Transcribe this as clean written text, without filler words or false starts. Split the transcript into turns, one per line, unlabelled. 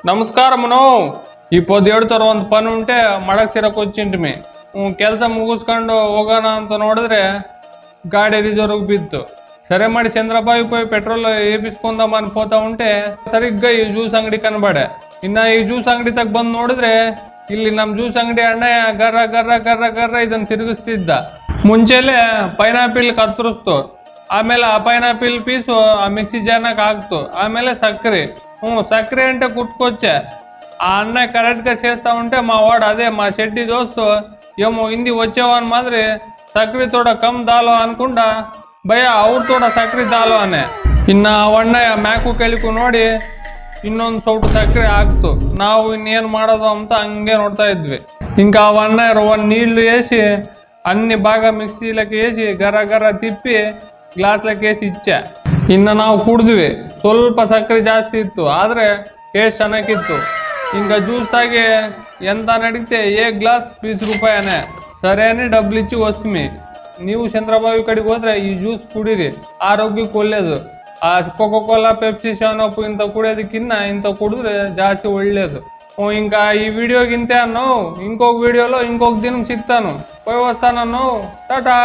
నమస్కారమును ఈ పొద్దు ಒಂದು ಪನಿ ಉಂಟೆ ಮಡಕ್ ಸಿರಕ್ వచ్చింటిಮಿ ಕೆಲಸ ಮುಗಿಸ್ಕೊಂಡು ಹೋಗೋಣ ಅಂತ ನೋಡಿದ್ರೆ ಗಾಡಿ ರಿಸರ್ವ್ ಬಿತ್ತು సరే ಮಾಡಿ చంద్రబాబు పోయి పెట్రోల్ వేపించుకుందామని పోతా ఉంటే సరిగ్గా ఈ జ్యూస్ అంಗಡಿ కనబడే ಇನ್ನ ಈ ಜ್ಯೂಸ್ ಅಂಗಡಿ ತಗ ಬಂದು ನೋಡಿದ್ರೆ ಇಲ್ಲಿ ನಮ್ ಜ್ಯೂಸ್ ಅಂಗಡಿ ಅಣ್ಣಯ್ಯ ಗರ್ರ ಗರ್ರ ಗರ್ರ ಗರ್ರ ಇದನ್ನ ತಿರುಗಿಸ್ತಿದ್ದ ಮುಂಚೆಲೆ ಪೈನಾಪಿಲ್ ಕತ್ತರಿಸ್ತು ಆಮೇಲೆ ಆ ಪೈನಾಪಿಲ್ ಪೀಸು ಆ ಮಿಕ್ಸಿ ಜಾರ್ನಾಗ ಹಾಕ್ತು ಆಮೇಲೆ సక్కರೆ సక్కರೆ అంటే కుట్టుకొచ్చా ఆ అన్నయ్య కరెక్ట్ గా చేస్తా ఉంటే మా వాడు అదే మా షెడ్డి దోస్తు ఏమో హిందీ వచ్చేవాని మాదిరి సక్కರೆ తోడ కమ్ దాలో అనుకుంటా ಭಯ ಅವ್ರು ತೋಡ ಸಕ್ಕರೆ ದಾಲು ಅನೆ ಇನ್ನ ಅವಣ್ಣಯ್ಯ ಮ್ಯಾಕು ಕೆಳಕು ನೋಡಿ ಇನ್ನೊಂದು ಸೌಟು ಸಕ್ಕರೆ ಹಾಕ್ತು ನಾವು ಇನ್ನೇನು ಮಾಡೋದು ಅಂತ ಹಂಗೆ ನೋಡ್ತಾ ಇದ್ವಿ ఇంకా అవన్నయ్య ಒಂದು నీళ్లు వేసి అన్ని బాగా మిక్సీలకి వేసి గర్ర గర్ర తిప్పి ಗ್ಲಾಸ್ಲಕ್ಕೆ వేసి ಇಚ್ಚೆ ಇನ್ನು ನಾವು ಕುಡಿದ್ವಿ ಸ್ವಲ್ಪ ಸಕ್ಕರೆ ಜಾಸ್ತಿ ಇತ್ತು ಆದ್ರೆ ಟೇಸ್ಟ್ ಚೆನ್ನಾಗಿತ್ತು ఇంకా జ్యూస్ తాగి ఎంత నడిగితే ఏ గ్లాస్ 20 ರೂಪಾಯಿನೇ సరే అని డబ్బులు ఇచ్చి వస్తుంది ನೀವು ಚಂದ್ರబాబు ಕಡೆಗೆ ಹೋದ್ರೆ ಈ ಜ್ಯೂಸ್ ಕುಡೀರಿ ಆರೋಗ್ಯಕ್ಕೆ ಒಳ್ಳೇದು ಆ ಕೋಕಾ-ಕೋಲಾ ಪೆಪ್ಸಿ 7up ಇಂತ ಕುಡಿಯೋದಕ್ಕಿನ್ನ ಇಂತ ಕುಡಿದ್ರೆ ಜಾಸ್ತಿ ಒಳ್ಳೇದು ఇంకా ఈ వీడియోకి ఇంతే అన్నావు ఇంకొక వీడియోలో ఇంకొక దినం సిగ్తాను పోయి వస్తాను టాటా